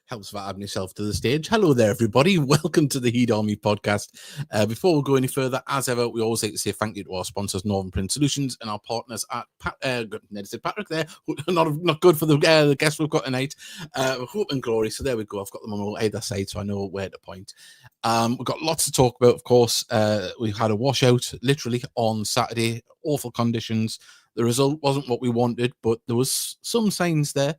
helps for adding yourself to the stage. Hello there, everybody. Welcome to the Heed Army podcast. Before we go any further, as ever, we always like to say thank you to our sponsors, Northern Print Solutions, and our partners at Patrick there. Not good for the guests we've got tonight. Hope and Glory. So there we go. I've got them on either side, so I know where to point. We've got lots to talk about, of course. We had a washout literally on Saturday. Awful conditions. The result wasn't what we wanted, but there was some signs there.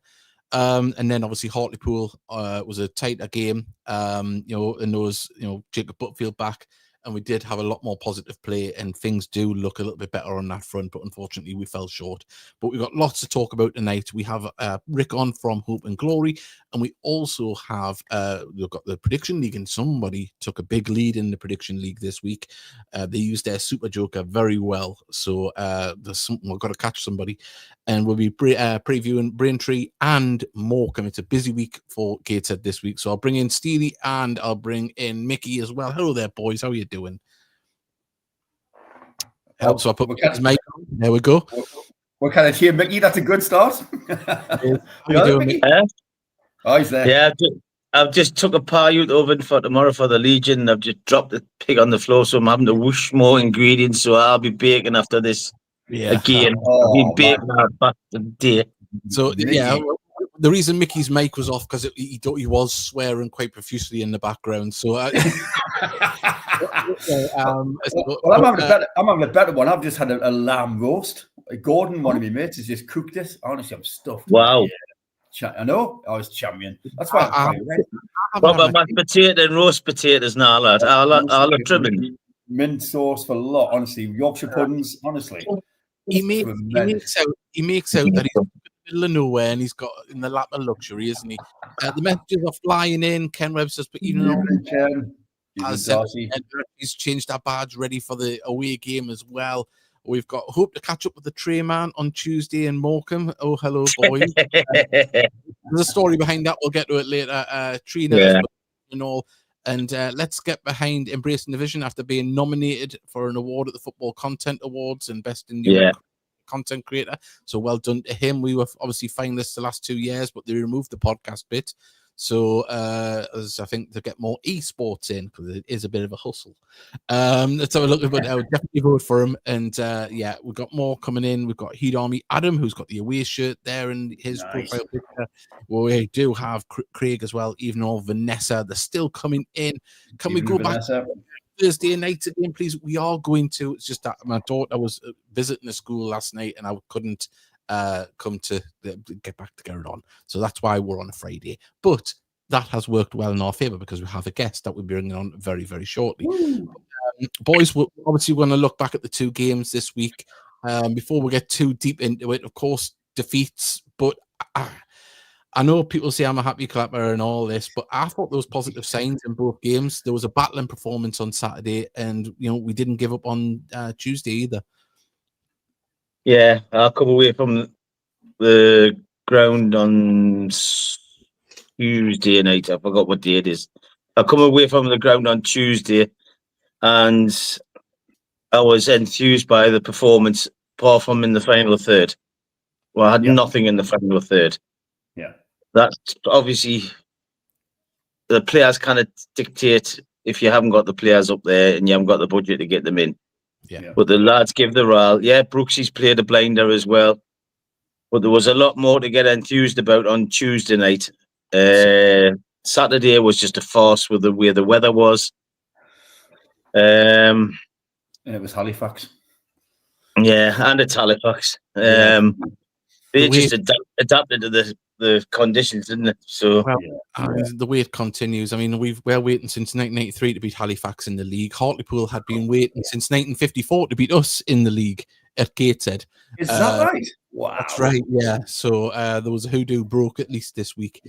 And then obviously Hartlepool was a tighter game, and there was, Jacob Butfield back, and we did have a lot more positive play, and things do look a little bit better on that front, but unfortunately we fell short. But we've got lots to talk about tonight. We have Rick on from Hope and Glory, and we also have we've got the prediction league, and somebody took a big lead in the prediction league this week. They used their super joker very well, so we've got to catch somebody, and we'll be previewing Braintree and Morecambe. It's a busy week for Gateshead this week, so I'll bring in Steely and I'll bring in Mickey as well. Hello there, boys. How are you doing? So I put his mic on. There we go. What kind of cheer, Mickey? That's a good start. How you doing, Mickey? Oh, he's there. Yeah, I've just took a pie out oven for tomorrow for the Legion. I've just dropped the pig on the floor, so I'm having to whoosh more ingredients. So I'll be baking after this again. I'll be baking out back today. So yeah, the reason Mickey's mic was off because he was swearing quite profusely in the background. So. I'm having a better one. I've just had a lamb roast. Gordon, one of my mates, has just cooked this. Honestly, I'm stuffed. Wow. Yeah. I know. I was champion. That's why I'm what about mashed potato and roast potatoes and all that? I'll have trimming. Mint sauce for a lot, honestly. Yorkshire puddings, honestly. He makes out that he's in the middle of nowhere and he's got in the lap of luxury, isn't he? The messages are flying in. Ken Webb says, but he's changed our badge ready for the away game as well. We've got hope to catch up with the tray man on Tuesday in Morecambe. Oh, hello, boys. There's a story behind that. We'll get to it later. Trina and all. And let's get behind Embracing the Vision after being nominated for an award at the Football Content Awards and Best in New Content Creator. So well done to him. We were obviously finalists the last 2 years, but they removed the podcast bit. So as I think to get more esports in, because it is a bit of a hustle. Let's have a look. But I would definitely vote for him. And we've got more coming in. We've got Heed Army Adam, who's got the away shirt there in his profile picture. We do have Craig as well, even all Vanessa. They're still coming in. Can we go Vanessa back Thursday night again, please? We are going to. It's just that my daughter was visiting the school last night and I couldn't come to get back to get it on, so that's why we're on a Friday. But that has worked well in our favor because we have a guest that we'll be bringing on very, very shortly. Boys, we're obviously going to look back at the two games this week. Before we get too deep into it, of course, defeats, but I know people say I'm a happy clapper and all this, but I thought there was positive signs in both games. There was a battling performance on Saturday, and we didn't give up on Tuesday either. Yeah, I'll come away from the ground on Tuesday night. I forgot what day it is. I'll come away from the ground on Tuesday, and I was enthused by the performance, apart from in the final third. Well, I had nothing in the final third. Yeah. That's obviously the players kind of dictate if you haven't got the players up there and you haven't got the budget to get them in. Yeah. But the lads give the rile. Yeah, Brooksy's played a blinder as well. But there was a lot more to get enthused about on Tuesday night. Saturday was just a farce with the way the weather was. And it was Halifax. Yeah, and it's Halifax. They just adapted to the conditions, didn't it? So the wait continues. I mean, we're waiting since 1993 to beat Halifax in the league. Hartlepool had been waiting since 1954 to beat us in the league at Gateshead. Is that right? Wow, that's right. Yeah. So there was a hoodoo broke at least this week.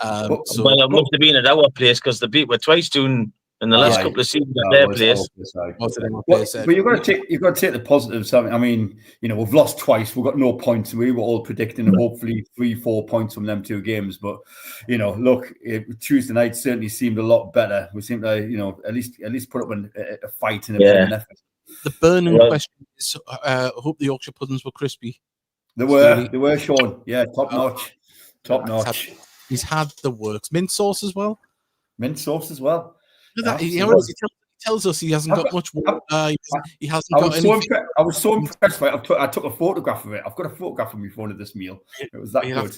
Well, it must have been at our place because the beat were twice doing in the last couple of seasons at their place. But you've got to take the positives. I mean, we've lost twice. We've got no points. We were all predicting hopefully 3-4 points from them two games. But look, Tuesday night certainly seemed a lot better. We seemed to at least put up a fight and an effort. The burning question is: I hope the Yorkshire puddings were crispy. They were, Sean. Yeah, top notch. He's had the works. Mint sauce as well. Mint sauce as well. He tells us he hasn't got much work. He hasn't got anything. I was so impressed by it. I took a photograph of it. I've got a photograph of my phone of this meal. It was that good.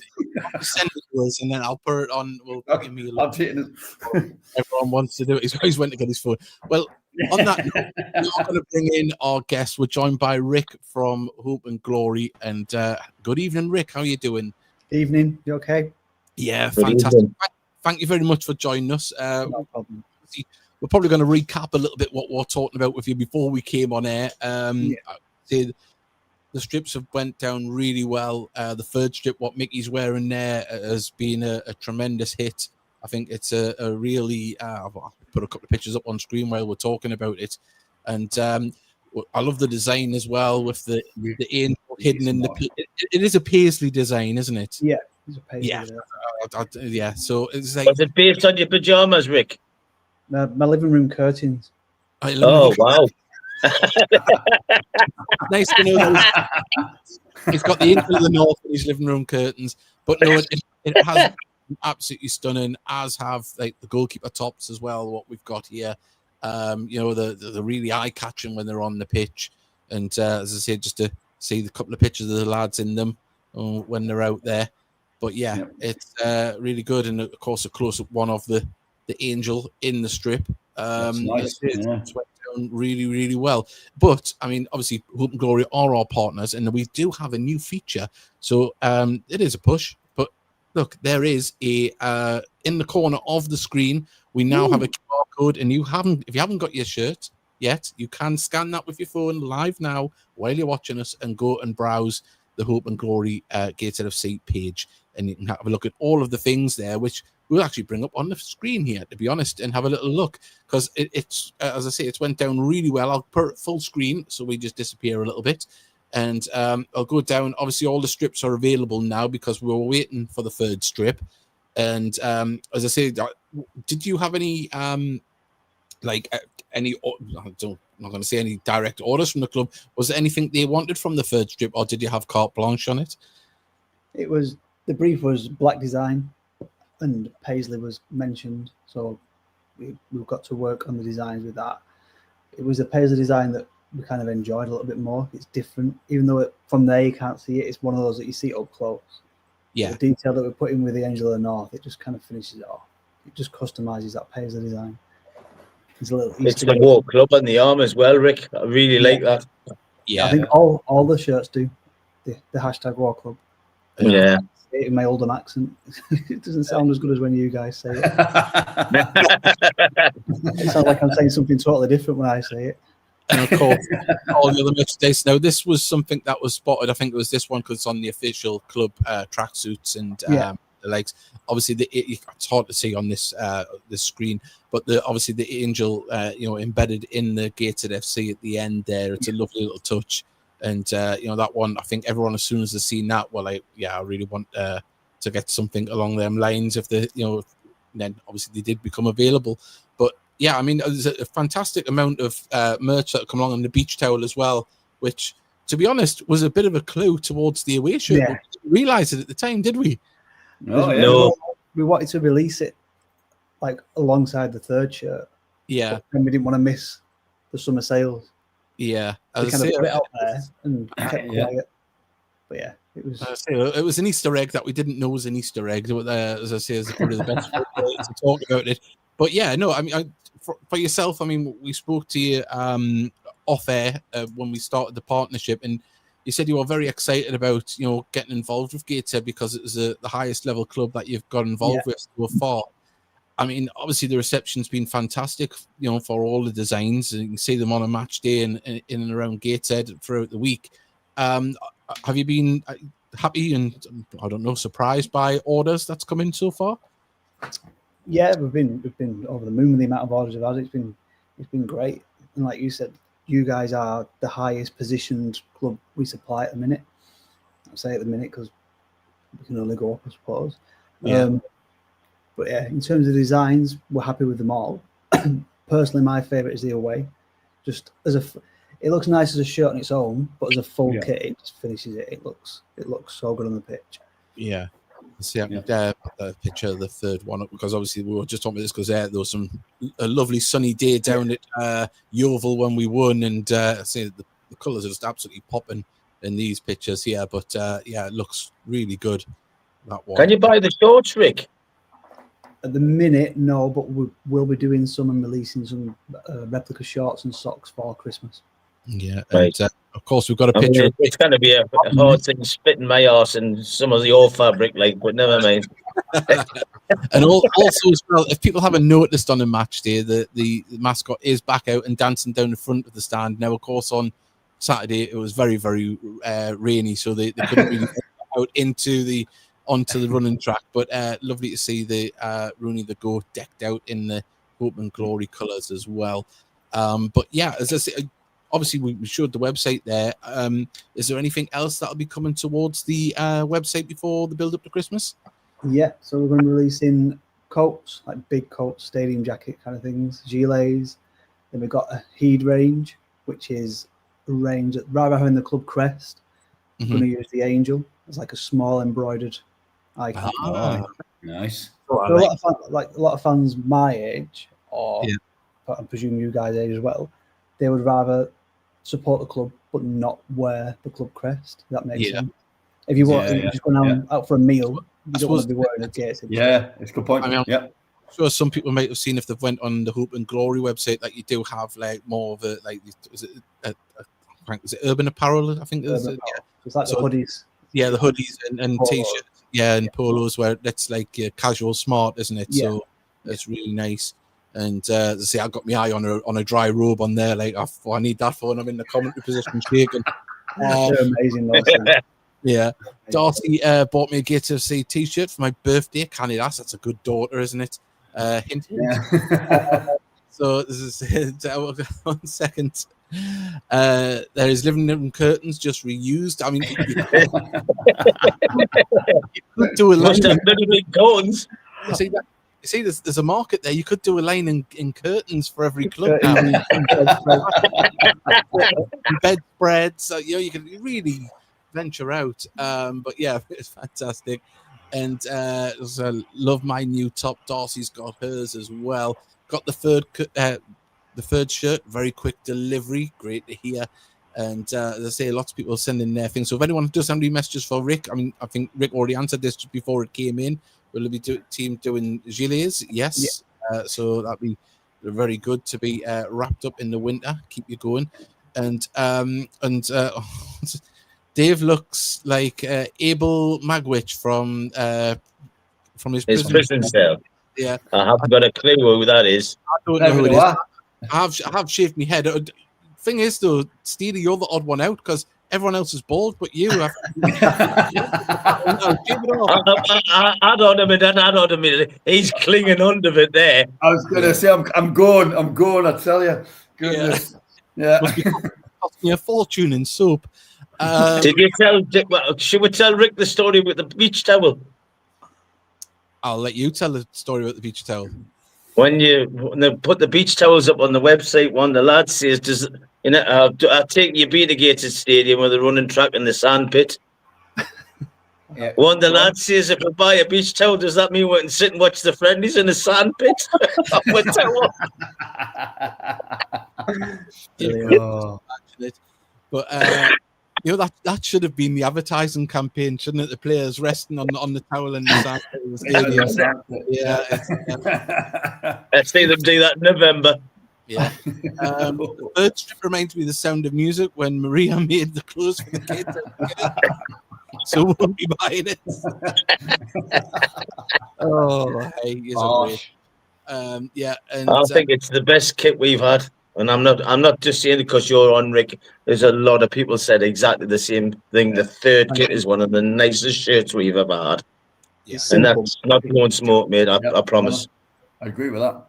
Send it to us, and then I'll put it on. We'll put your meal. Everyone wants to do it. He's always went to get his phone. Well, on that note, we're going to bring in our guest. We're joined by Rick from Hope and Glory. And good evening, Rick. How are you doing? Evening. You okay? Yeah, fantastic. Thank you very much for joining us. No problem. We're probably going to recap a little bit what we're talking about with you before we came on air. The strips have went down really well. The third strip, what Mickey's wearing there, has been a tremendous hit. I think it's a really. I'll put a couple of pictures up on screen while we're talking about it, and I love the design as well with the angel hidden in the. It is a paisley design, isn't it? Yeah, it's a paisley. Yeah. So it's like. Was it based on your pajamas, Rick? My living room curtains. Oh, wow. Nice to know that he's got the Angel of the North in his living room curtains. But no, it has been absolutely stunning, as have like the goalkeeper tops as well, what we've got here. The really eye-catching when they're on the pitch. And as I said, just to see the couple of pictures of the lads in them when they're out there. But yeah, it's really good. And of course, a close-up one of the angel in the strip. Nice. It went down really, really well. But I mean, obviously, Hope and Glory are our partners, and we do have a new feature. So it is a push. But look, there is a in the corner of the screen. We now have a QR code, and if you haven't got your shirt yet, you can scan that with your phone live now while you're watching us, and go and browse the Hope and Glory Gateshead FC page, and you can have a look at all of the things there, which we'll actually bring up on the screen here, to be honest, and have a little look, because it's as I say, it's went down really well. I'll put it full screen so we just disappear a little bit, and I'll go down. Obviously, all the strips are available now because we were waiting for the third strip. And as I say, did you have any I'm not going to say any direct orders from the club? Was there anything they wanted from the third strip, or did you have carte blanche on it? It was, the brief was black design, and paisley was mentioned, so we've got to work on the designs with that. It was a paisley design that we kind of enjoyed a little bit more. It's different, even though from there you can't see it. It's one of those that you see up close. Yeah, the detail that we're putting with the Angel of the North, it just kind of finishes it off. It just customizes that paisley design. It's the War Club on the arm as well, Rick. I really like that. Yeah, I think all the shirts do the hashtag War Club. Yeah. In my Oldham accent, it doesn't sound as good as when you guys say it. It sounds like I'm saying something totally different when I say it. And of course, all the other mistakes. Now, this was something that was spotted. I think it was this one because it's on the official club tracksuits and the legs. Obviously, it's hard to see on this screen, but obviously the angel, embedded in the Gateshead FC at the end there. It's a lovely little touch. And that one, I think everyone, as soon as they've seen that, I really want to get something along them lines. If then obviously they did become available. But yeah, I mean, there's a fantastic amount of merch that come along, on the beach towel as well, which, to be honest, was a bit of a clue towards the away shirt. Yeah. We didn't realize it at the time, did we? No. We wanted to release it like alongside the third shirt. Yeah, and we didn't want to miss the summer sales. Yeah, we kind of put it out there and kept quiet. But yeah, it was an Easter egg that we didn't know was an Easter egg. As I say, is probably the best way to talk about it. But yeah, no, I mean, for yourself, I mean, we spoke to you off air when we started the partnership, and you said you were very excited about getting involved with Gateshead because it was the highest level club that you've got involved with so far. I mean, obviously the reception's been fantastic, for all the designs. You can see them on a match day in and around Gateshead throughout the week. Have you been happy and, I don't know, surprised by orders that's come in so far? Yeah, we've been over the moon with the amount of orders we've had. It's been great. And like you said, you guys are the highest positioned club we supply at the minute. I'll say at the minute because we can only go up, I suppose. Yeah. But yeah, in terms of designs, we're happy with them all. Personally, my favourite is the away. Just it looks nice as a shirt on its own, but as a full kit, it just finishes it. It looks so good on the pitch. Yeah. See, I can put the picture of the third one up because obviously we were just talking about this because there was a lovely sunny day down at Yeovil when we won, and see the colours are just absolutely popping in these pictures here. But it looks really good. That one. Can you buy the shorts, Rick? At the minute, no, but we'll be doing some and releasing some replica shorts and socks for Christmas. Yeah, right. And of course we've got a picture. It's going to be a hard thing spitting my arse and some of the old fabric, but never mind. And also as well, if people haven't noticed on a match day, the mascot is back out and dancing down the front of the stand. Now, of course, on Saturday it was very, very rainy, so they couldn't really get out onto the running track. But lovely to see the Rooney the Goat decked out in the Hope and Glory colours as well. But yeah, as I say, obviously we showed the website there. Is there anything else that'll be coming towards the website before the build up to Christmas? Yeah, so we're going to be releasing coats, like big coats, stadium jacket kind of things, gilets. Then we've got a heed range, which is a range that rather having the club crest, we're going to use the angel as like a small embroidered icon. Nice. So a lot of fans my age, or I presume you guys' age as well, they would rather support the club but not wear the club crest. That makes sense. If you want, just going out for a meal, you don't want to be wearing a Gateshead. Yeah, it's a good point. I mean, sure some people might have seen if they've went on the Hope and Glory website that you do have like more of a is it urban apparel? I think it's like the hoodies. Yeah, the hoodies and t-shirts. Yeah, and polos where it's like casual smart, isn't it? Yeah. So it's really nice. And as I say, I got my eye on a dry robe on there. Like I need that for when I'm in the commentary position shaking. They're amazing, those things. Yeah, Darcy bought me a Gateshead t-shirt for my birthday. Can't eat that's a good daughter, isn't it? Hint. So this is 1 second. There is living room curtains just reused. I mean, you could do a line. Big curtains. You see, there's a market there. You could do a line in curtains for every club now. Bedspreads. So, you can really venture out. But yeah, it's fantastic. And love my new top. Darcy's got hers as well. Got the third shirt. Very quick delivery. Great to hear. And as I say, lots of people sending their things. So if anyone does have any messages for Rick, I think Rick already answered this just before it came in. Will it be team doing gilets? Yes. Yeah. So that'd be very good to be wrapped up in the winter. Keep you going. And Dave looks like Abel Magwitch from his prison cell. Yeah, I haven't got a clue who that is. I don't know who it is. I have shaved my head. Thing is, though, Steely, you're the odd one out because everyone else is bald, but you have. Add on a minute. He's clinging onto it there. I was going to say, I'm going. I tell you, goodness, yeah. Must be costing me a fortune in soap. Did you tell? Should we tell Rick the story with the beach towel? I'll let you tell the story about the beach towel. When they put the beach towels up on the website, one the lad says, I take you be the Gateshead Stadium with the running track and the sand pit. Yeah. One the lad says, if I buy a beach towel, does that mean we can sit and watch the friendlies in the sand pit? But that should have been the advertising campaign, shouldn't it? The players resting on the towel in the sand. Let's see them do that in November. Yeah. The third strip reminds me of The Sound of Music when Maria made the clothes for the kids. So we won't be buying it. I think it's the best kit we've had. And I'm not just saying it because you're on, Rick. There's a lot of people said exactly the same thing. The third kit is one of the nicest shirts we've ever had. Yeah. And that's not blowing smoke, mate. I promise. I agree with that.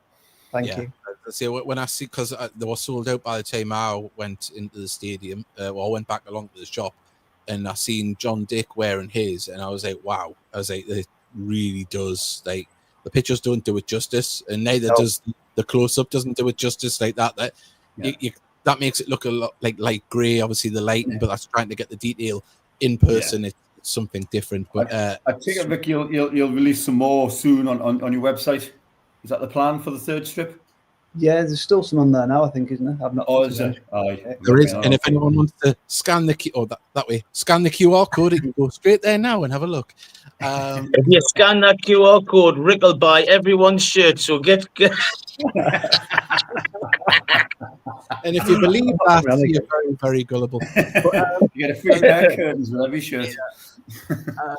Thank you. See, when I see, because they were sold out by the time I went into the stadium, I went back along to the shop, and I seen John Dick wearing his, and I was like, wow. I was like, it really does. Like, the pictures don't do it justice, and neither does the close-up doesn't do it justice like that. That makes it look a lot like light grey, obviously the lighting, but that's trying to get the detail in person. It's something different. But I think, Rick, you'll release some more soon on your website. Is that the plan for the third strip? Yeah, there's still some on there now, I think, isn't there? I've not. Oh, is it? There is, and if anyone wants to scan the that way, scan the QR code, you can go straight there now and have a look. If you scan that QR code, Rick will buy everyone's shirt. So get. And if you believe that, you're very, very gullible. But, you get a free pair of curtains with every shirt. Yeah.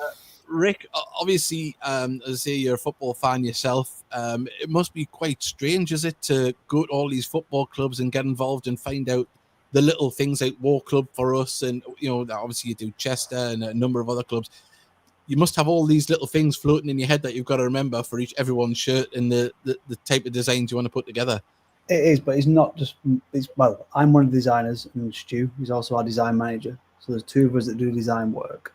Rick, obviously, as I say, you're a football fan yourself. It must be quite strange, is it, to go to all these football clubs and get involved and find out the little things like War Club for us, and obviously you do Chester and a number of other clubs. You must have all these little things floating in your head that you've got to remember for everyone's shirt and the type of designs you want to put together. It is, but it's not just. Well, I'm one of the designers, and Stu, he's also our design manager. So there's two of us that do design work.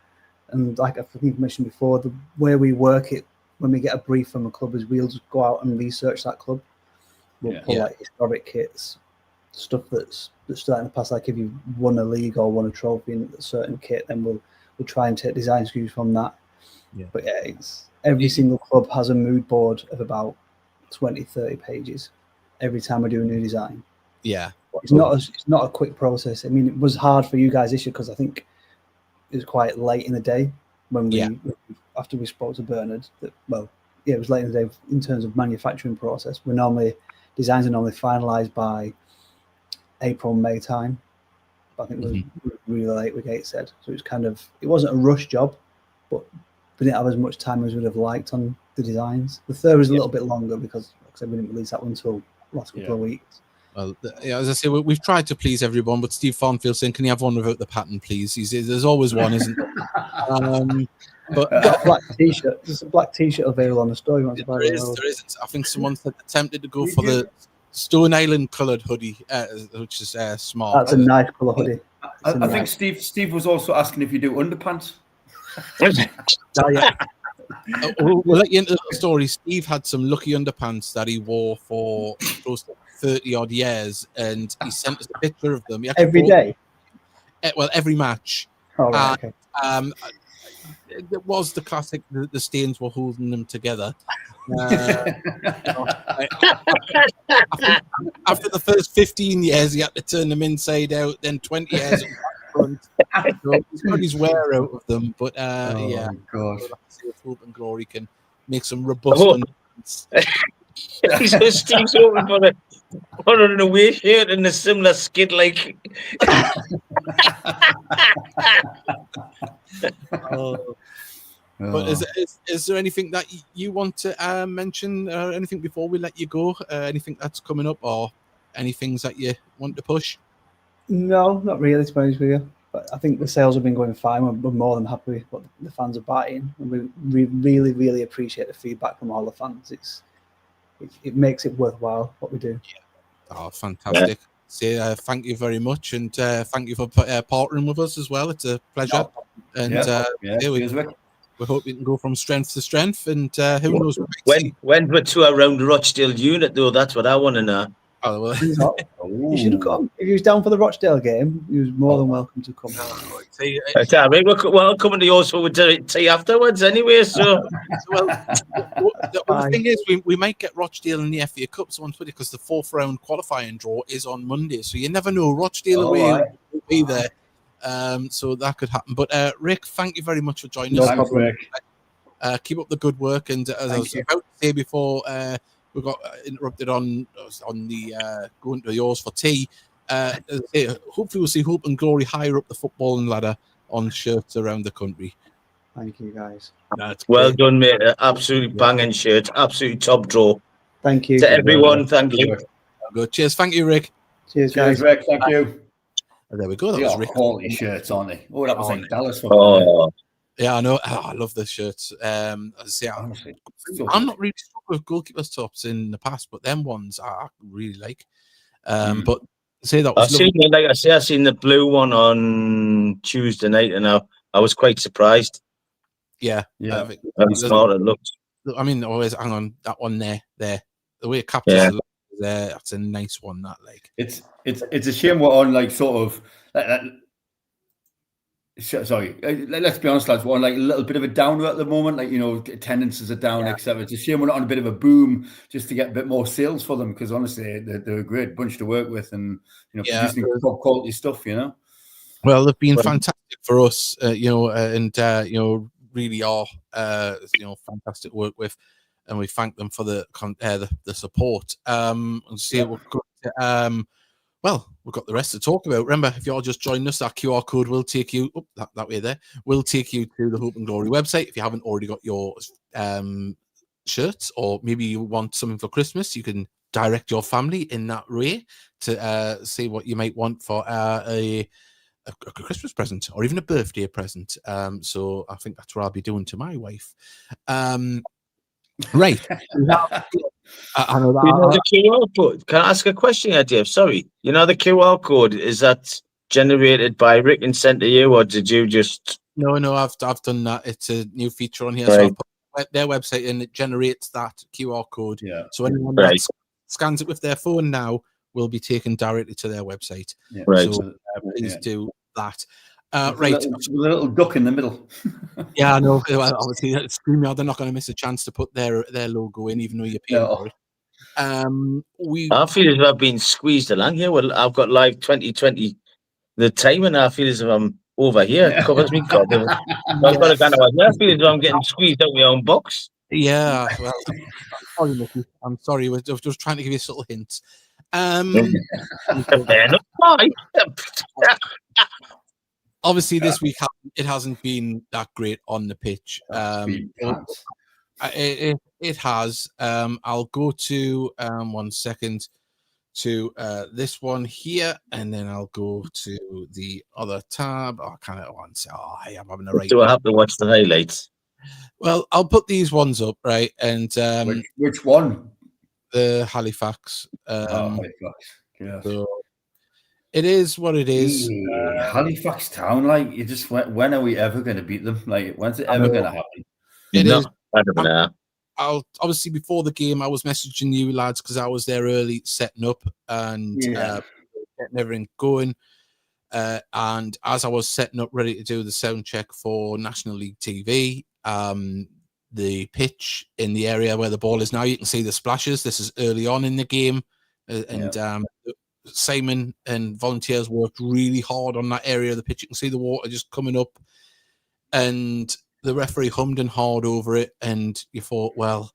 And like I think I mentioned before, the way we work it when we get a brief from a club is we'll just go out and research that club. We'll pull like historic kits, stuff that's started in the past. Like if you've won a league or won a trophy in a certain kit, then we'll try and take design SKUs from that. Yeah. But yeah, every single club has a mood board of about 20-30 pages every time I do a new design. Yeah, it's not a quick process. I mean, it was hard for you guys this year because I think it was quite late in the day when after we spoke to Bernard. It was late in the day in terms of manufacturing process. Designs are normally finalised by April, May time. But I think it was really late with Gateshead, so it wasn't a rush job, but we didn't have as much time as we'd have liked on the designs. The third was a little bit longer because, like I said, we didn't release that one until last couple of weeks. Well, as I say, we've tried to please everyone, but Steve Farnfield saying, "Can you have one without the pattern, please?" There's always one, isn't there? But got a black T-shirt. There's a black T-shirt available on the store. There isn't. I think someone attempted to go for the Stone Island coloured hoodie, which is smart. That's a nice colour hoodie. I think Steve was also asking if you do underpants. We'll let you into the story. Steve had some lucky underpants that he wore for close to 30 odd years, and he sent us a picture of them. Every day? Well, every match. Oh, right, okay. It was the classic, the stains were holding them together. After the first 15 years, he had to turn them inside out, then 20 years front. So he's got his wear out of them, but yeah. God. See if Hope and Glory can make some robust Steve's hoping for an away shirt and a similar skid like. But is there anything that you want to mention, or anything before we let you go? Anything that's coming up, or any things that you want to push? No, not really, to be honest with you. But I think the sales have been going fine. We're more than happy with what the fans are buying, and we really, really appreciate the feedback from all the fans. It makes it worthwhile what we do. Yeah. Oh, fantastic! Yeah. So, thank you very much, and thank you for partnering with us as well. It's a pleasure, and we hope we can go from strength to strength, and who knows? When we're to around the Rochdale unit, though, that's what I want to know. Oh, well. You should have come. If he was down for the Rochdale game, he was more than welcome to come. We're coming to yours for tea afterwards anyway. So, the thing is, we might get Rochdale in the FA Cup on Twitter because the 4th round qualifying draw is on Monday, so you never know. Rochdale away will be there. So that could happen. But Rick, thank you very much for joining us. Thanks, Rick. Keep up the good work. And as I was about to say before, we got interrupted on the going to yours for tea. Hopefully, we'll see Hope and Glory higher up the footballing ladder on shirts around the country. Thank you, guys. That's well done, mate. Absolutely banging shirt. Absolutely top draw. Thank you to everyone. Thank you. Good. Cheers. Thank you, Rick. Cheers, guys. Rick. Thank you. Oh, there we go. That was Rick. Quality shirts, aren't they? Oh, that was like Dallas. Yeah, I know. Oh, I love the shirts. I'm not really stuck with goalkeepers tops in the past, but them ones I really like. But say that was I seen the blue one on Tuesday night, and I was quite surprised. Yeah. How smart it looked. I mean, always hang on that one there. The way it captures the there, that's a nice one. That like it's a shame we're on like sort of Sorry, let's be honest, lads. We're on like a little bit of a downer at the moment. Like, attendances are down, etc. It's a shame we're not on a bit of a boom just to get a bit more sales for them, because honestly, they're a great bunch to work with, and producing top quality stuff. Well, they've been fantastic for us, and really are fantastic to work with, and we thank them for the support. Well, we've got the rest to talk about. Remember, if you're just joining us, that QR code will take you that way there. Will take you to the Hope and Glory website. If you haven't already got your shirts, or maybe you want something for Christmas, you can direct your family in that way to see what you might want for a Christmas present or even a birthday present. So I think that's what I'll be doing to my wife. Right. I know that. The QR code. Can I ask a question here, Dave? Sorry. The QR code, is that generated by Rick and sent to you, or did you just? No, I've done that. It's a new feature on here. Right. So I put their website and it generates that QR code. Yeah. So anyone that scans it with their phone now will be taken directly to their website. Yeah. Right. So please do that. With a little duck in the middle. Yeah, I know. Well, obviously, StreamYard, they're not going to miss a chance to put their logo in, even though you're paying for it. I feel as if I've been squeezed along here. Well, I've got live 2020. The time, and I feel as if I'm over here. It covers me. God, I've got to go I feel as if I'm getting squeezed out of my own box. Yeah. Well, sorry, Mickey. I'm sorry. We're just trying to give you a little hint. Obviously, this week it hasn't been that great on the pitch. It has. I'll go to 1 second to this one here, and then I'll go to the other tab. I kind of want to say, I am having a right. Do I have to watch the highlights? Well, I'll put these ones up, right? And which one? The Halifax. Halifax. Yeah. So it is what it is. Halifax Town, like, you just when are we ever going to beat them? Like, when's it ever going to happen? It is. I don't know. I'll obviously, before the game, I was messaging you lads because I was there early setting up and getting everything going. And as I was setting up, ready to do the sound check for National League TV, the pitch in the area where the ball is now, you can see the splashes. This is early on in the game, Simon and volunteers worked really hard on that area of the pitch. You can see the water just coming up, and the referee hummed and hawed over it. And you thought, well,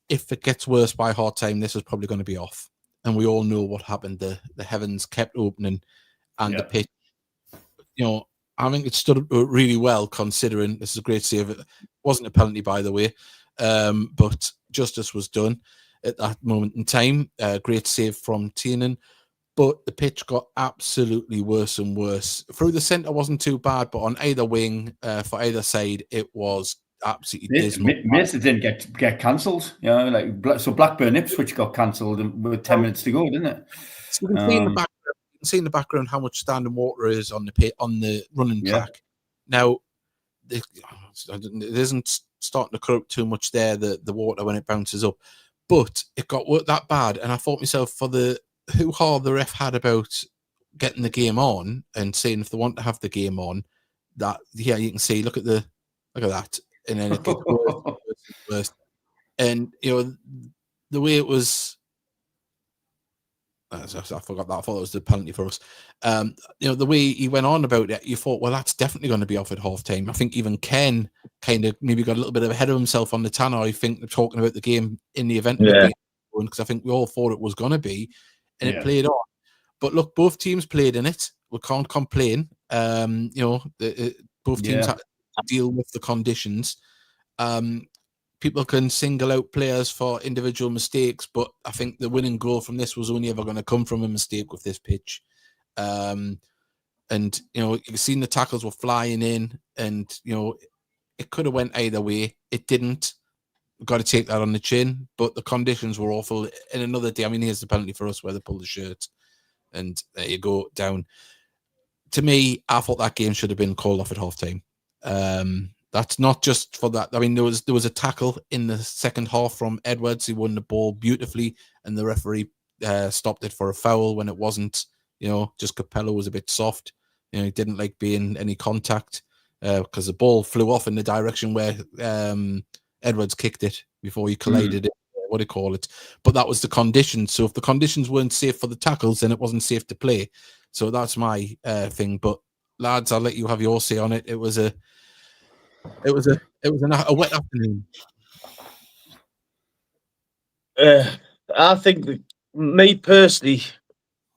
if it gets worse by half time, this is probably going to be off. And we all know what happened. The heavens kept opening, and the pitch, I think it stood up really well, considering this is a great save. It wasn't a penalty, by the way, but justice was done at that moment in time. Great save from Tiernan. But the pitch got absolutely worse and worse. Through the centre wasn't too bad, but on either wing, for either side, it was absolutely dismal. Mason didn't get cancelled. So Blackburn Ipswich got cancelled with 10 minutes to go, didn't it? So you can see in the background how much standing water is on the running track. Now, it isn't starting to corrupt too much there, the water, when it bounces up. But it got that bad, and I thought myself, for the hoo-ha the ref had about getting the game on and saying if they want to have the game on, that you can see, look at that, and then it gets worse and worse. And the way it was, I forgot that. I thought it was the penalty for us. The way he went on about it, you thought, well, that's definitely going to be off at half time. I think even Ken kind of maybe got a little bit ahead of himself on the tannoy. I think talking about the game in the event, because I think we all thought it was going to be. And it played on. But look, both teams played in it. We can't complain. Both teams had to deal with the conditions. People can single out players for individual mistakes, but I think the winning goal from this was only ever going to come from a mistake with this pitch. And you've seen the tackles were flying in, and it could have went either way. It didn't. We've got to take that on the chin, but the conditions were awful. In another day, I mean, here's the penalty for us where they pulled the shirt, and there you go, down. To me, I thought that game should have been called off at half time. That's not just for that. I mean, there was a tackle in the second half from Edwards. He won the ball beautifully, and the referee stopped it for a foul when it wasn't. Just Capello was a bit soft. He didn't like being any contact. because the ball flew off in the direction where Edwards kicked it before he collided it. What do you call it? But that was the conditions. So if the conditions weren't safe for the tackles, then it wasn't safe to play. So that's my thing. But lads, I'll let you have your say on it. It was a wet afternoon. I think me personally,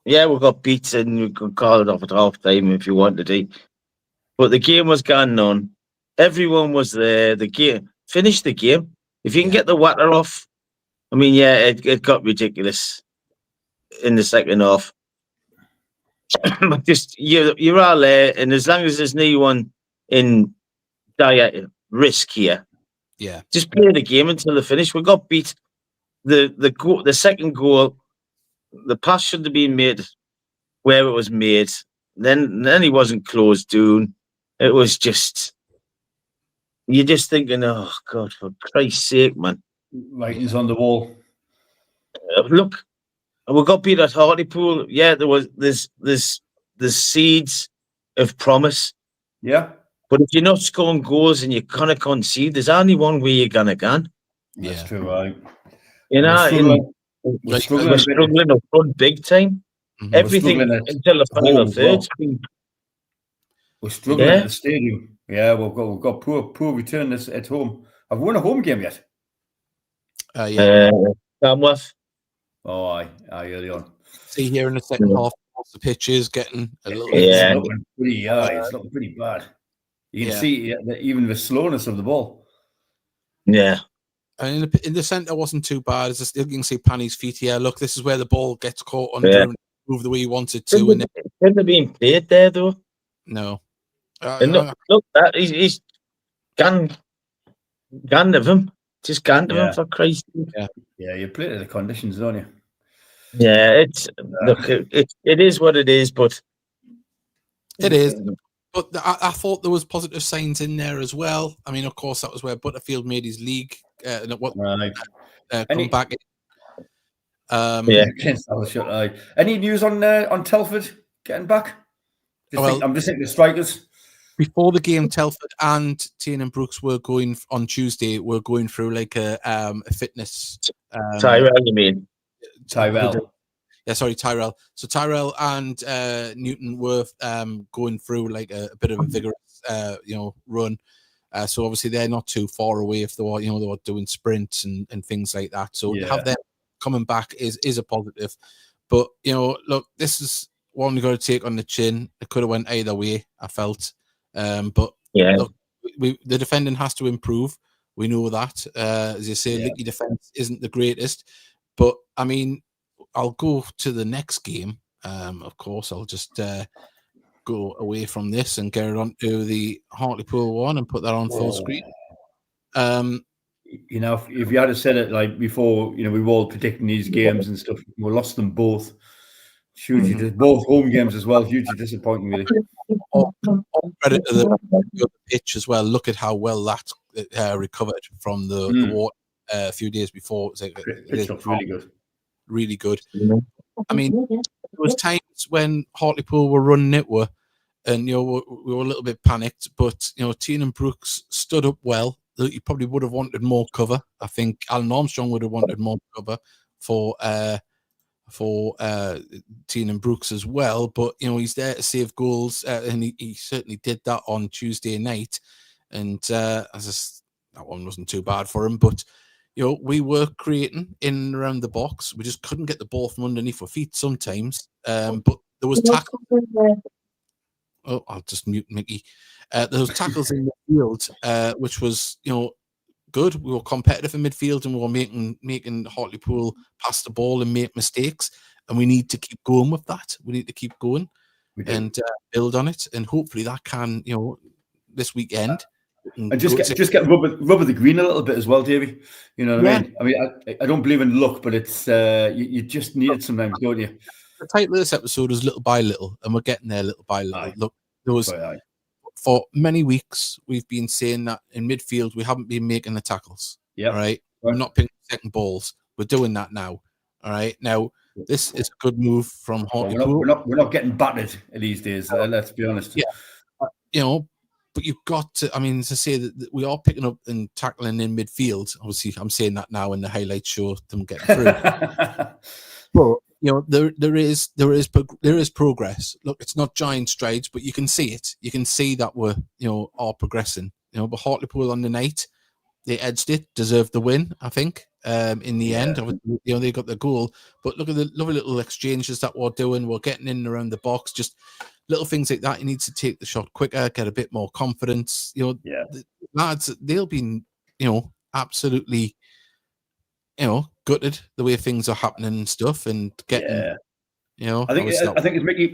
yeah, we got beat and we could call it off at half time if you wanted to. But the game was going on. Everyone was there. The game finished the game. If you can get the water off, I mean, yeah, it got ridiculous in the second half. But just you're all there, and as long as there's no one in dire risk here, just play the game until the finish. We got beat. The second goal, the pass should have been made where it was made. Then he wasn't closed down. It was just you're just thinking, oh God, for Christ's sake, man! Writings on the wall. Look, we got beat at Hartlepool. Yeah, there's seeds of promise. Yeah, but if you're not scoring goals and you're gonna concede, there's only one way you're gonna go. That's true, right? You know, we're struggling up front big time. Everything until the final third. We're struggling at the stadium. Yeah, we've got poor return this at home. Have we won a home game yet? Tamworth. Oh, aye, early on. See here in the second half, the pitch is getting a little. It's looking pretty bad. You can see even the slowness of the ball. Yeah. And in the centre wasn't too bad. It's just, you can see Panny's feet here. Look, this is where the ball gets caught on and move the way you want it to. Couldn't have been played there though. No. Look, that he's gone of him. Just gone of him for Christ's sake. Yeah, you play to the conditions, don't you? Yeah, it is what it is, but it is. But I thought there was positive signs in there as well. I mean, of course, that was where Butterfield made his league come back. Any news on Telford getting back? I'm just thinking the strikers. Before the game, Telford and Tiernan Brooks were going on Tuesday. We're going through like a fitness. Tyrell, you mean? Tyrell. Yeah, sorry, Tyrell. So Tyrell and Newton were going through like a bit of a vigorous, run. So obviously they're not too far away if they were doing sprints and things like that. So to have them coming back is a positive. But look, this is one we got to take on the chin. It could have went either way, I felt. But look, the defending has to improve. We know that. As you say, Licky defense isn't the greatest. But I mean, I'll go to the next game. Of course, I'll just go away from this and get it onto the Hartlepool one and put that on full screen. If you had said it like before, we were all predicting these games and stuff. We lost them both. Hugely, both home games as well. Hugely disappointing, really. All credit to the pitch as well. Look at how well that recovered from the water a few days before. It looked really good. Really good. I mean, there was times when Hartlepool were running it, and we were a little bit panicked. But Tiernan Brooks stood up well. He probably would have wanted more cover. I think Alan Armstrong would have wanted more cover for Tiernan Brooks as well. But he's there to save goals, and he certainly did that on Tuesday night. And that one wasn't too bad for him, but. We were creating in and around the box. We just couldn't get the ball from underneath our feet sometimes. But there was tackles. Oh, I'll just mute Mickey. There was tackles in the field, which was, good. We were competitive in midfield, and we were making Hartlepool pass the ball and make mistakes. And we need to keep going with that. We need to keep going and build on it. And hopefully that can, this weekend. And just get rub of the green a little bit as well, Davey. You know what I mean? I mean, I don't believe in luck, but it's you just need it sometimes, don't you? The title of this episode is Little by Little, and we're getting there little by little. Look, there was for many weeks we've been saying that in midfield we haven't been making the tackles. Yeah, right. We're not picking second balls. We're doing that now. All right. Now this is a good move from Hartlepool. We're not getting battered these days. Let's be honest. Yeah. but you've got to, I mean, to say that we are picking up and tackling in midfield. Obviously, I'm saying that now in the highlights show them getting through. But you know, there is progress. Look, it's not giant strides, but you can see it. You can see that we're, you know, are progressing. You know, but Hartlepool on the night, they edged it, deserved the win, I think. In the end, you know, they got the goal. But look at the lovely little exchanges that we're doing. We're getting in around the box, just little things like that. You need to take the shot quicker, get a bit more confidence. You know, the lads, they'll be, you know, absolutely, you know, gutted the way things are happening and stuff, and getting, you know. I think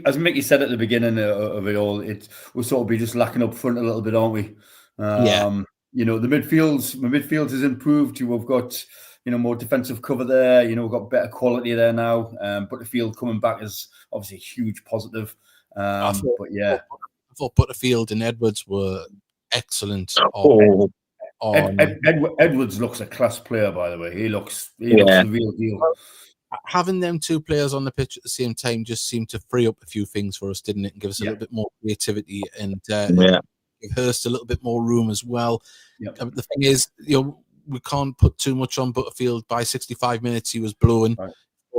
as Mickey said at the beginning of it all, we'll sort of be just lacking up front a little bit, aren't we? You know, the midfield has improved. We've got, you know, more defensive cover there. You know, we've got better quality there now. Butterfield coming back is obviously a huge positive. I thought Butterfield and Edwards were excellent. Edwards looks a class player, by the way. He looks the real deal. Having them two players on the pitch at the same time just seemed to free up a few things for us, didn't it? And give us a little bit more creativity and give Hurst a little bit more room as well. The thing is, you know, we can't put too much on Butterfield. By 65 minutes, he was blowing. Right.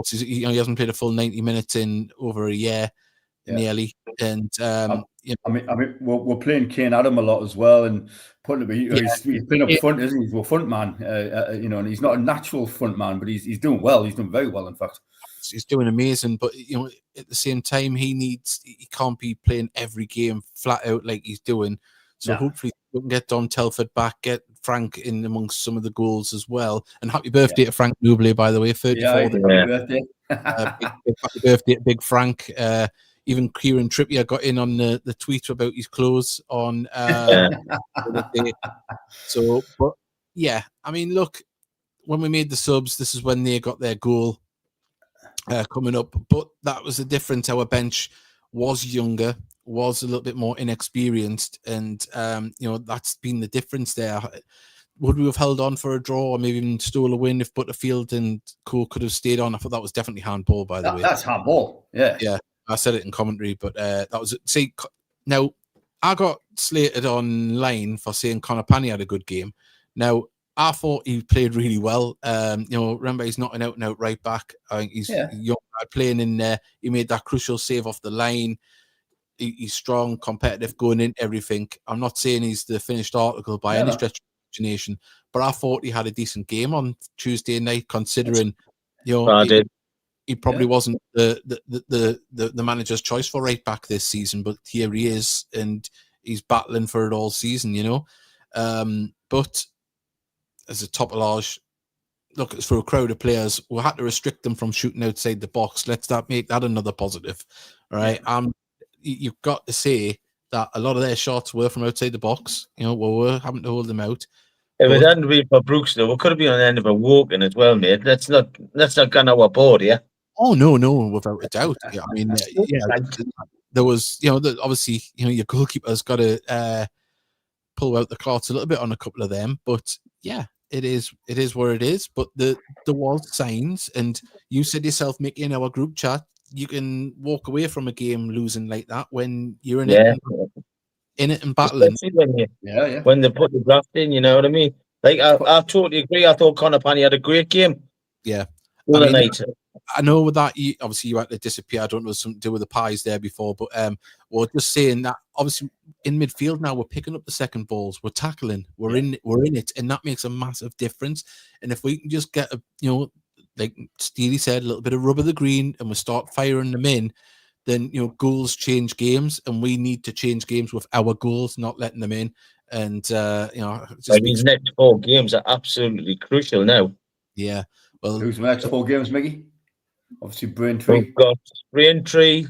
He hasn't played a full 90 minutes in over a year, nearly. And you know, I mean, we're playing Kane Adam a lot as well, and he's been up front, isn't he? He's a front man, you know, and he's not a natural front man, but he's doing well. He's doing very well, in fact. He's doing amazing, but you know, at the same time, he can't be playing every game flat out like he's doing. So hopefully we can get Don Telford back, get Frank in amongst some of the goals as well. And happy birthday to Frank Nubley, by the way, 34. Happy birthday. Happy birthday to Big Frank. Even Kieran Trippier got in on the tweet about his clothes on the day. So, but yeah, I mean, look, when we made the subs, this is when they got their goal coming up. But that was the difference. Our bench was younger, was a little bit more inexperienced, and you know, that's been the difference there. Would we have held on for a draw or maybe even stole a win if Butterfield and Co could have stayed on? I thought that was definitely handball, by the way. That's handball, yeah. I said it in commentary, but that was it. See, now I got slated online for saying Conor Panny had a good game. Now I thought he played really well. You know, remember, he's not an out and out right back. I think he's young, playing in there. He made that crucial save off the line. He's strong, competitive, going into everything. I'm not saying he's the finished article by any stretch of imagination, but I thought he had a decent game on Tuesday night, considering, you know, he probably wasn't the manager's choice for right back this season, but here he is, and he's battling for it all season, you know. But as a topolage, look, it's for a crowd of players. We had to restrict them from shooting outside the box. Let's make that another positive, right? You've got to say that a lot of their shots were from outside the box. You know, we were having to hold them out. If it hadn't been for Brooks, though, we could have been on the end of a walking as well, mate. Let's not get our board, yeah. Oh no, without a doubt. Yeah, I mean, there was, you know, obviously, you know, your goalkeeper's got to pull out the clots a little bit on a couple of them, but yeah, it is where it is. But there was signs, and you said yourself, Mickey, in our group chat, you can walk away from a game losing like that when you're in it and battling. When they put the graft in, you know what I mean? Like I totally agree. I thought Conor Panny had a great game. Yeah. I know with that, obviously you had to disappear. I don't know, something to do with the pies there before, but we're just saying that obviously in midfield now we're picking up the second balls, we're tackling, we're in it, and that makes a massive difference. And if we can just get you know, like Steely said, a little bit of rub of the green, and we start firing them in, then you know, goals change games, and we need to change games with our goals, not letting them in. And you know, these next 4 games are absolutely crucial now. Yeah. Well, who's the next 4 games, Mickey? Obviously, Braintree. We've got Braintree,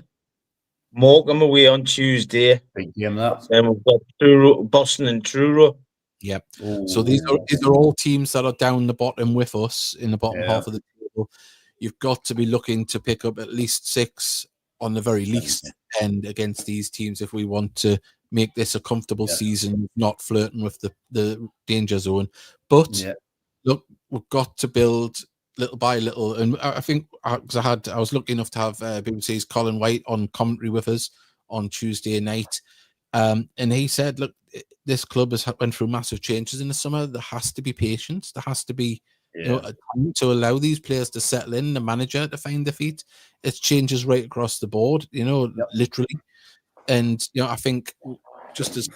Morecambe away on Tuesday. Big game, that. Then we've got Truro, Boston and Truro. Yep. So these are all teams that are down the bottom with us in the bottom half of the table. You've got to be looking to pick up at least 6 on the very least end against these teams if we want to make this a comfortable season, not flirting with the danger zone. But look, we've got to build little by little, and I think because I was lucky enough to have BBC's Colin White on commentary with us on Tuesday night, and he said, look, this club has went through massive changes in the summer. There has to be patience. There has to be a time to allow these players to settle in, the manager to find their feet. It's changes right across the board, literally. And I think just as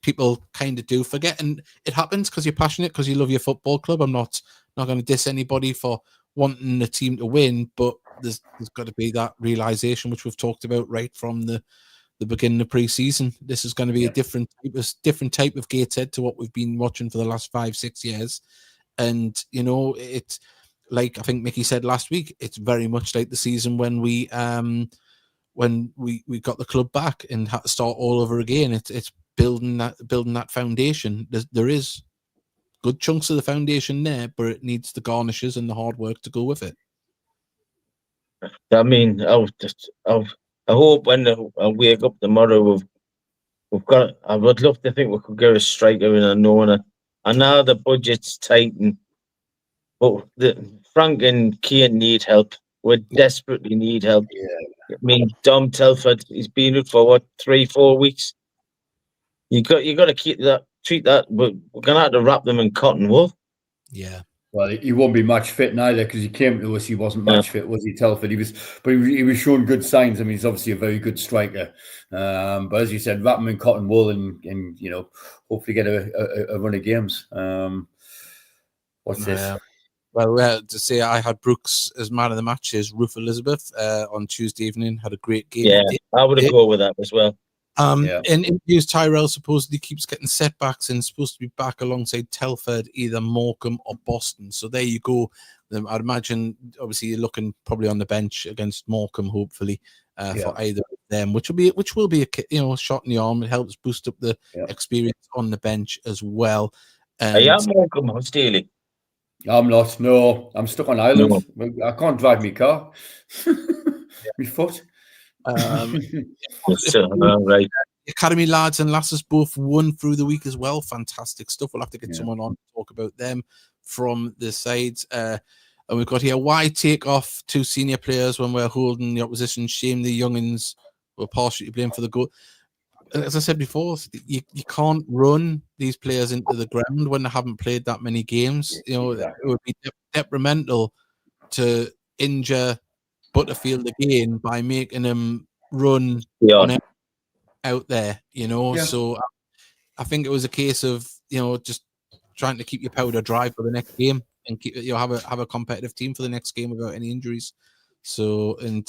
people kind of do forget, and it happens because you're passionate, because you love your football club. I'm not going to diss anybody for wanting the team to win, but there's got to be that realization, which we've talked about right from the beginning of pre-season. This is going to be a different type of Gateshead to what we've been watching for the last 5-6 years. And it's like I think Mickey said last week, it's very much like the season when we got the club back and had to start all over again. It's building that foundation. There is good chunks of the foundation there, but it needs the garnishes and the hard work to go with it. I mean, I hope when I wake up tomorrow, we've got. I would love to think we could get a striker in a Nona. I know the budget's tight, but Frank and Kane need help. We desperately need help. Yeah. I mean, Dom Telford, he's been out for 3-4 weeks. You got to treat that. But we're gonna have to wrap them in cotton wool. Yeah. Well, he won't be match fit neither, because he came to us. He wasn't match fit, was he, Telford? He was showing good signs. I mean, he's obviously a very good striker. But as you said, wrap him in cotton wool and hopefully get a run of games. What's this? Well, to say I had Brooks as man of the match is Ruth Elizabeth on Tuesday evening. Had a great game. Yeah, I would go with that as well. In interviews, Tyrell supposedly keeps getting setbacks and supposed to be back alongside Telford, either Morecambe or Boston. So there you go. I'd imagine, obviously, you're looking probably on the bench against Morecambe, hopefully, for either of them, which will be a shot in the arm. It helps boost up the experience on the bench as well. Are you at Morecambe or Steely? I'm not. No, I'm stuck on Ireland. No. I can't drive my car. My foot. Right. Academy lads and lasses both won through the week as well. Fantastic stuff. We'll have to get someone on to talk about them from the sides. And we've got here, why take off 2 senior players when we're holding the opposition? Shame the youngins were partially to blame for the goal. As I said before, you can't run these players into the ground when they haven't played that many games. It would be detrimental to injure Butterfield again by making him run out there, So I think it was a case of just trying to keep your powder dry for the next game and keep have a competitive team for the next game without any injuries. So, and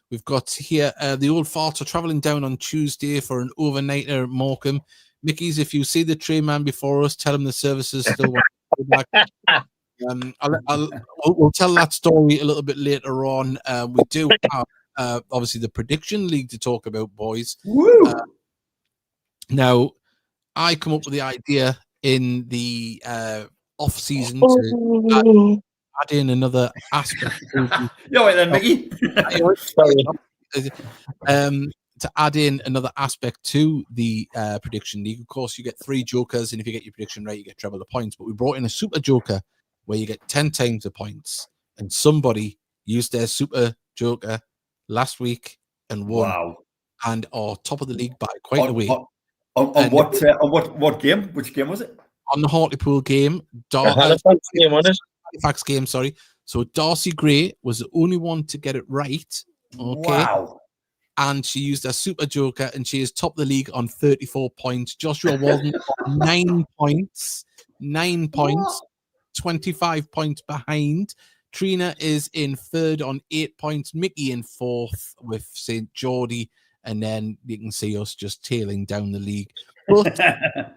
we've got here the old farts are travelling down on Tuesday for an overnighter at Morecambe. Mickey's, if you see the train man before us, tell him the services still want to go back. We'll tell that story a little bit later on. We do have obviously the prediction league to talk about, boys. Now, I come up with the idea in the off season to add in another aspect. You're right then, Mickey. To add in another aspect to the prediction league. Of course, you get 3 jokers, and if you get your prediction right, you get treble the points. But we brought in a super joker where you get 10 times the points, and somebody used their super joker last week and won. Wow. And are top of the league by quite a way. On what game? Which game was it? On the Hartlepool game. Halifax game, sorry. So Darcy Gray was the only one to get it right. Okay. Wow. And she used a super joker, and she is top of the league on 34 points. Joshua Walden, 9 points. 9 points. 25 points behind. Trina is in 3rd on 8 points. Mickey in 4th with St. Geordie. And then you can see us just tailing down the league. But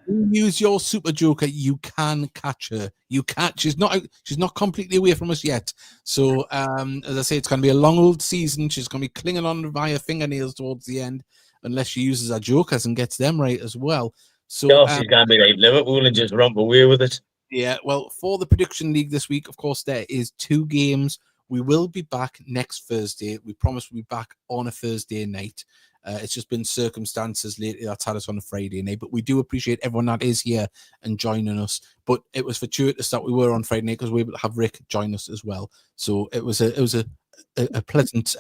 you use your super joker, you can catch her. You can't. She's not completely away from us yet. So as I say, it's going to be a long old season. She's going to be clinging on by her fingernails towards the end, unless she uses her jokers and gets them right as well. So she's going to be like Liverpool and just romp away with it. Yeah. Well, for the prediction league this week, of course, there is 2 games. We will be back next Thursday. We promise we'll be back on a Thursday night. It's just been circumstances lately that's had us on a Friday night, but we do appreciate everyone that is here and joining us. But it was fortuitous that we were on Friday night because we were able to have Rick join us as well. So it was a pleasant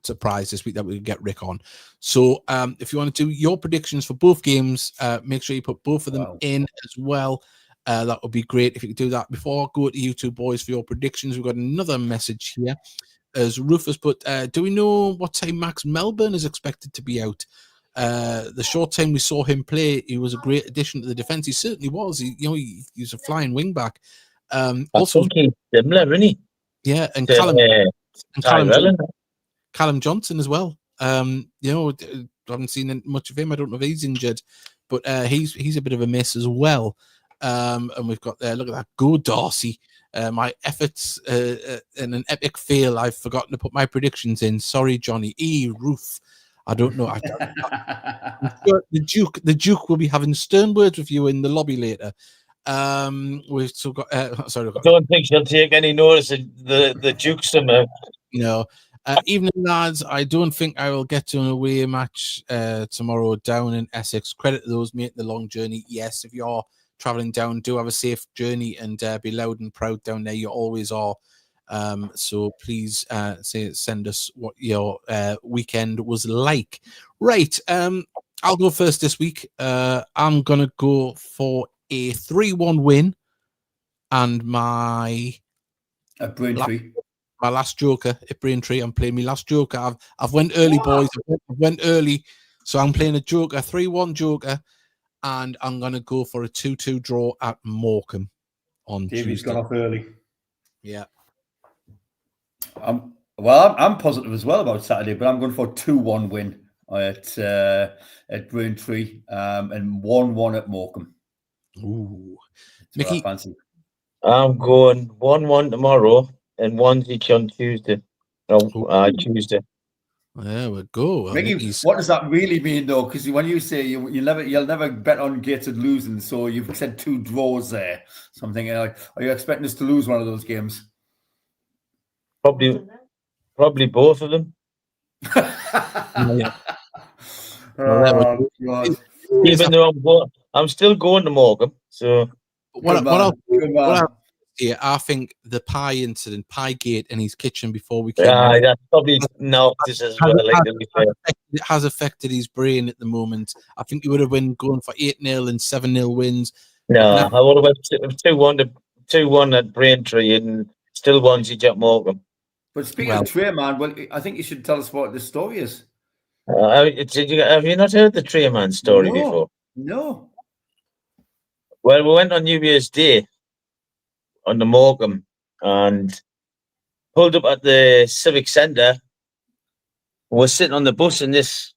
surprise this week that we could get Rick on. So if you want to do your predictions for both games, make sure you put both of them in as well. That would be great if you could do that. Before I go to you two boys for your predictions, we've got another message here. As Rufus put, do we know what time Max Melbourne is expected to be out? The short time we saw him play, he was a great addition to the defense. He certainly was. He's a flying wing back. Also, he's similar, isn't he? Yeah, and Callum Johnson as well. I haven't seen much of him. I don't know if he's injured, but he's a bit of a miss as well. And we've got there. Look at that, go Darcy. My efforts in an epic fail. I've forgotten to put my predictions in. Sorry, Johnny. Roof. I don't know. I'm sure the Duke will be having stern words with you in the lobby later. We've still got. Sorry, I don't think she'll take any notice of the Duke somehow. No. Evening, lads. I don't think I will get to an away match tomorrow down in Essex. Credit to those making the long journey. Yes, if you're traveling down, do have a safe journey and be loud and proud down there. You always are. So please send us what your weekend was like. Right. I'll go first this week. I'm going to go for a 3-1 win. And my Braintree. My last joker at Braintree. I'm playing my last joker. I've went early, boys. I went early. So I'm playing a joker, 3-1 joker. And I'm going to go for a 2-2 draw at Morecambe on Davey's Tuesday. got off early. Yeah. I'm positive as well about Saturday, but I'm going for a 2-1 win at Braintree and 1-1 at Morecambe. Ooh. Mickey? I'm going 1-1 tomorrow and 1 each on Tuesday. Tuesday. There we go. Mickey, what does that really mean, though? Because when you say you'll never bet on Gateshead losing, so you've said 2 draws there. So I'm thinking, are you expecting us to lose one of those games? Probably both of them. Yeah. Oh, God. Even though I'm still going to Morecambe, so I think the Piegate in his kitchen before we came that's probably this as well. It has affected his brain at the moment. I think he would have been going for 8-0 and 7-0 wins. No, I would have went 2-1 at Braintree and still 1 each at Morecambe. But speaking of Trey, man, well, I think you should tell us what the story is. Have you not heard the Trey man story before? No. Well, we went on New Year's Day on the Morecambe and pulled up at the Civic Centre. We're sitting on the bus and this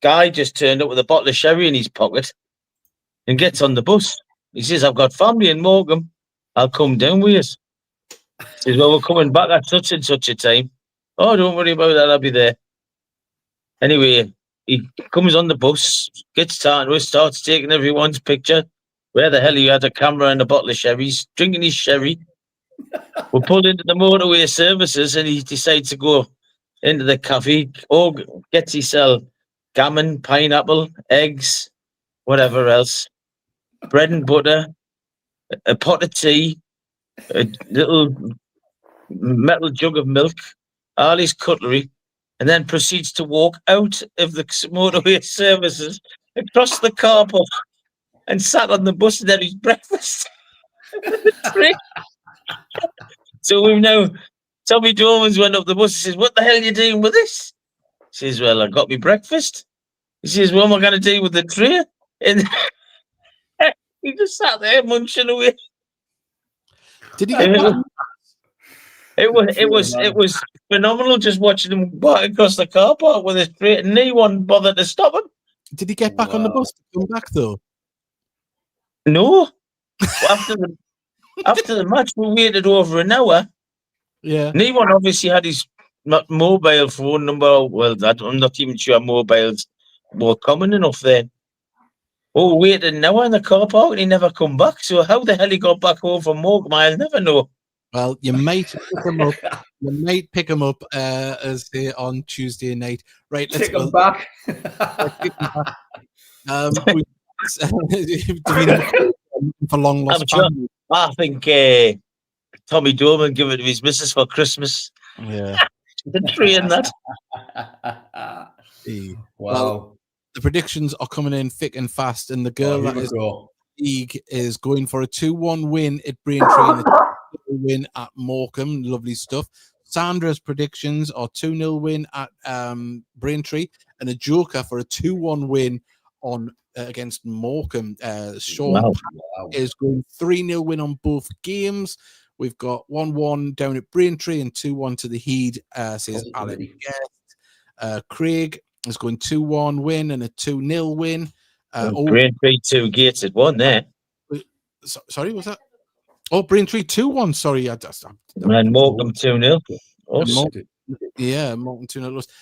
guy just turned up with a bottle of sherry in his pocket and gets on the bus. He says, I've got family in Morecambe. I'll come down with us. He says, well, we're coming back at such and such a time. Oh, don't worry about that. I'll be there. Anyway, he comes on the bus, gets started with, starts taking everyone's picture. Where the hell he had a camera and a bottle of sherry? He's drinking his sherry. We pulled into the motorway services and he decides to go into the cafe. Gets himself gammon, pineapple, eggs, whatever else, bread and butter, a pot of tea, a little metal jug of milk, all his cutlery, and then proceeds to walk out of the motorway services across the car park and sat on the bus and had his breakfast. So we've now, Tommy Dormans went up the bus and says, what the hell are you doing with this? He says, well, I got me breakfast. He says, what am I going to do with the tray? And he just sat there munching away. Did he get It was phenomenal just watching him walk across the car park with his tray and no one bothered to stop him. Did he get back on the bus to come back though? No. After the match, we waited over an hour. Yeah. No one obviously had his mobile phone number. Well, I'm not even sure mobiles were common enough then. Oh, we waited an hour in the car park and he never come back. So how the hell he got back home from Morecambe, I'll never know. Well, you might pick him up. You might pick him up as on Tuesday night. Right, let's take him back. For long lost family. I think Tommy Dorman give it to his missus for Christmas. Yeah. the tree and that. Wow. Well, the predictions are coming in thick and fast, and the girl that is league is going for a 2-1 win at Braintree and a 2-0 win at Morecambe. Lovely stuff. Sandra's predictions are 2-0 win at Braintree and a joker for a 2-1 win on against Morecambe. Sean is going 3-0 win on both games. We've got 1-1 down at Braintree and 2-1 to the Heed, says Alan Guest. Craig is going 2-1 win and a 2-0 win. Braintree 2, Gateshead 1 there. Sorry, was that? Oh, Braintree 2-1. Sorry, and Morecambe 2-0. Yeah, Morecambe 2-0 lost.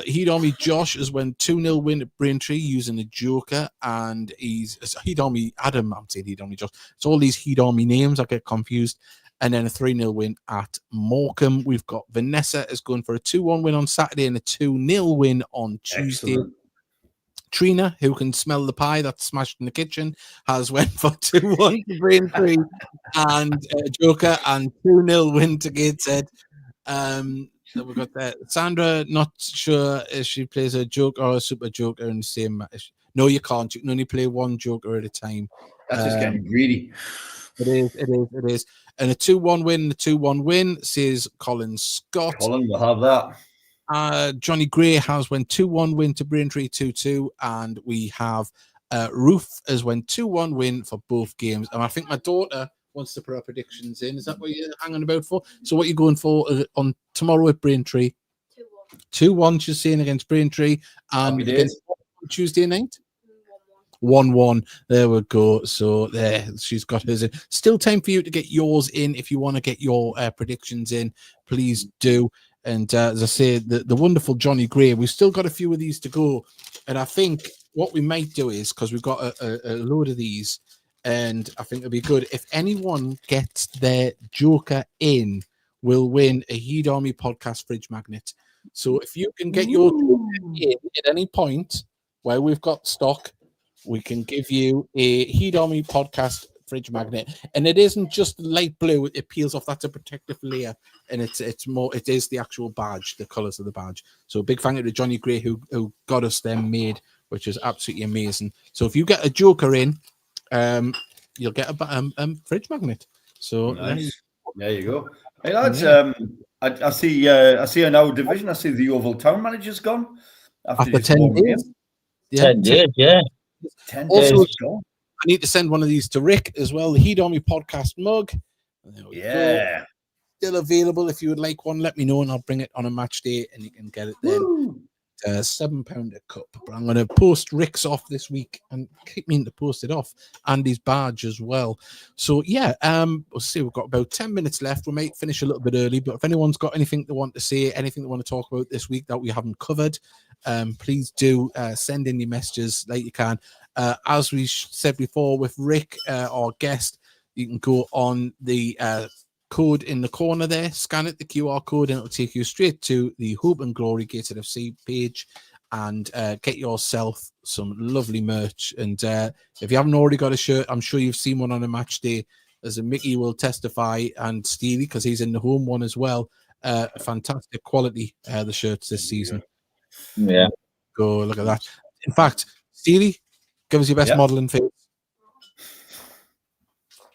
Heed Army Josh has won 2-0 win at Braintree using a joker, and he's Heed Army Adam. I'm saying Heed Army Josh. It's all these Heed Army names. I get confused. And then a 3-0 win at Morecambe. We've got Vanessa is going for a 2-1 win on Saturday and a 2-0 win on Tuesday. Excellent. Trina, who can smell the pie that's smashed in the kitchen, has went for 2-1 to Braintree and joker, and 2-0 win to Gateshead. We've got that. Sandra, not sure if she plays a joker or a super joker in the same match. No, you can't. You can only play one joker at a time. That's just getting greedy. It is. And a 2-1 win, a 2-1 win, says Colin Scott. Colin will have that. Johnny Gray has went 2-1 win to Braintree 2-2, and we have Ruth has went 2-1 win for both games. And I think my daughter wants to put her predictions in. Is that what you're hanging about for? So what are you going for on tomorrow at Braintree? 2-1. She's saying against Braintree, and against Tuesday night. 1-1. There we go. So there, she's got hers in. Still time for you to get yours in. If you want to get your predictions in, please do. And as I say, the wonderful Johnny Gray, we've still got a few of these to go. And I think what we might do is, because we've got a load of these, and I think it'll be good if anyone gets their joker in, will win a Heed Army podcast fridge magnet. So if you can get your joker in at any point where we've got stock, we can give you a Heed Army podcast fridge magnet, and it isn't just light blue. It peels off. That's a protective layer, and it's more. It is the actual badge, the colours of the badge. So a big thank you to Johnny Gray who got us them made, which is absolutely amazing. So if you get a joker in, you'll get a fridge magnet. So nice. There you go. Hey lads, I see in our division. I see the Oval Town manager's gone after 10 days. Yeah, 10 days, yeah. 10 also, days. I need to send one of these to Rick as well. The Heed Army podcast mug. Yeah. Go. Still available. If you would like one, let me know and I'll bring it on a match day and you can get it then. £7 a cup. But I'm going to post Rick's off this week and keep meaning to post it off. Andy's badge as well. So yeah, we'll see. We've got about 10 minutes left. We might finish a little bit early, but if anyone's got anything they want to say, anything they want to talk about this week that we haven't covered, please do send in your messages like you can. As we said before with Rick, our guest, you can go on the code in the corner there, scan it, the QR code, and it'll take you straight to the Hope and Glory Gateshead FC page and get yourself some lovely merch. And if you haven't already got a shirt, I'm sure you've seen one on a match day, as a Mickey will testify, and Steely, because he's in the home one as well. Fantastic quality, the shirts this season. Yeah. Go look at that. In fact, Steely, give us your best modelling face.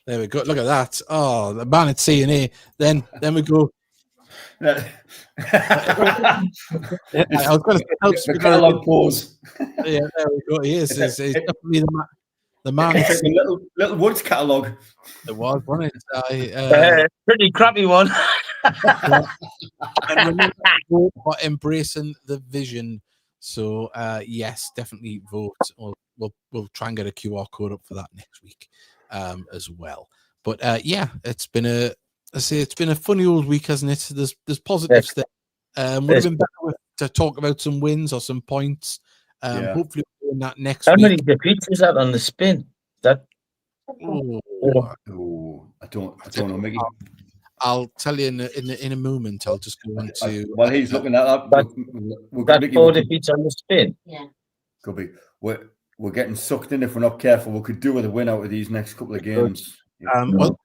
There we go. Look at that. Oh, the man at C&A. Then we go. I was going to say helps the catalog pause. Yeah, there we go. He is. He's definitely the man. It's a little Woods catalog. It was, wasn't it? Pretty crappy one. And remember, vote for embracing the vision. So yes, definitely vote. We'll try and get a QR code up for that next week. As well, but yeah, it's been a funny old week, hasn't it? There's positives there. Would have been better to talk about some wins or some points. Hopefully we're doing that next week. How many defeats is that on the spin? I don't know, Mickey. I'll tell you in a moment. I'll just go on to while he's looking at that. That's 4 defeats on the spin. Yeah, could be. We're getting sucked in if we're not careful. We could do with a win out of these next couple of games. Well,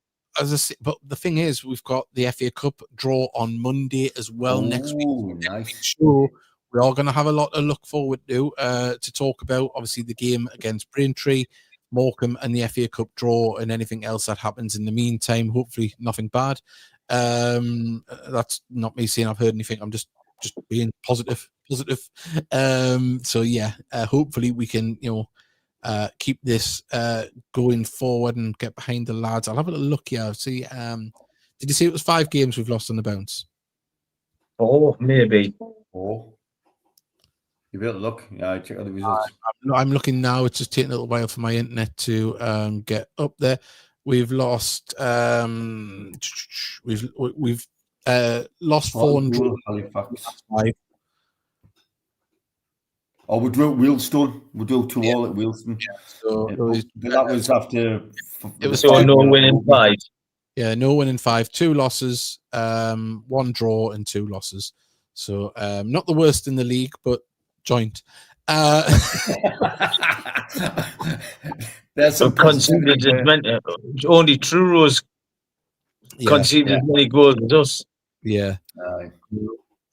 as I say, but the thing is, we've got the FA Cup draw on Monday as well next week. Nice. So we're all going to have a lot to look forward to talk about. Obviously, the game against Braintree, Morecambe, and the FA Cup draw, and anything else that happens in the meantime. Hopefully, nothing bad. That's not me saying I've heard anything. I'm just being positive. So yeah, hopefully we can, keep this going forward and get behind the lads. I'll have a little look here. See, did you see it was 5 games we've lost on the bounce? Oh, maybe. Oh, you better look. Yeah, check out the results. I'm looking now. It's just taking a little while for my internet to get up there. We've lost. We've lost 4 and drawn Halifax. 5. Oh, we drew at Wealdstone. We drew 2-2 at Wealdstone. Yeah, so that was after. It was so no winning 5. Yeah, no winning 5, 2 losses, 1 draw and 2 losses. So not the worst in the league, but joint. There's some conceded only Truro's conceded as many goals as us. Yeah.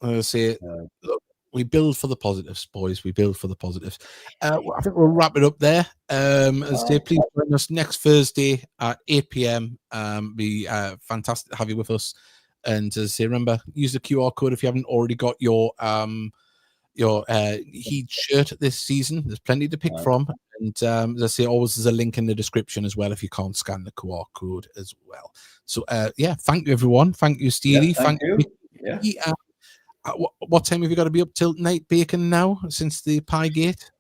I say, look, we build for the positives, boys. We build for the positives. I think we'll wrap it up there. As I say, please join us next Thursday at 8 p.m. Be fantastic to have you with us. And as I say, remember, use the QR code if you haven't already got your Heed shirt this season. There's plenty to pick from. And as I say, always there's a link in the description as well if you can't scan the QR code as well. So, thank you, everyone. Thank you, Steely. Yeah, thank you. Mickey. What time have you got to be up till night baking now since the pie gate?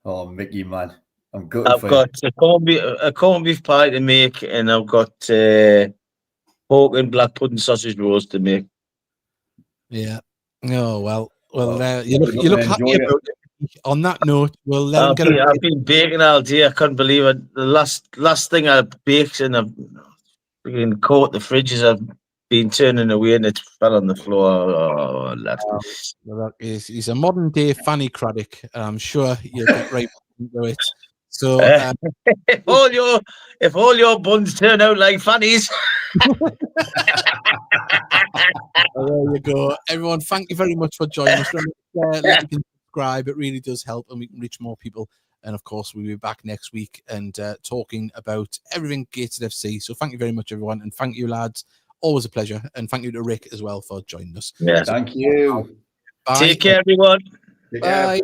Oh, Mickey, man. I'm good. I've got a corned beef pie to make, and I've got pork and black pudding sausage rolls to make. Yeah. Oh, well, you look happy about it. On that note, we'll let them get I've been baking all day. I couldn't believe it. The last thing I baked and I've freaking caught the fridges. I've been turning away and it fell on the floor. He's a modern day Fanny Craddock. I'm sure you'll get right into it. So if all your buns turn out like Fanny's. There you go, everyone. Thank you very much for joining us. Remember, like you can subscribe. It really does help, and we can reach more people. And of course, we'll be back next week and talking about everything Gateshead FC. So thank you very much, everyone, and thank you, lads. Always a pleasure, and thank you to Rick as well for joining us. Yeah, thank you. Bye. Take care, everyone. Bye.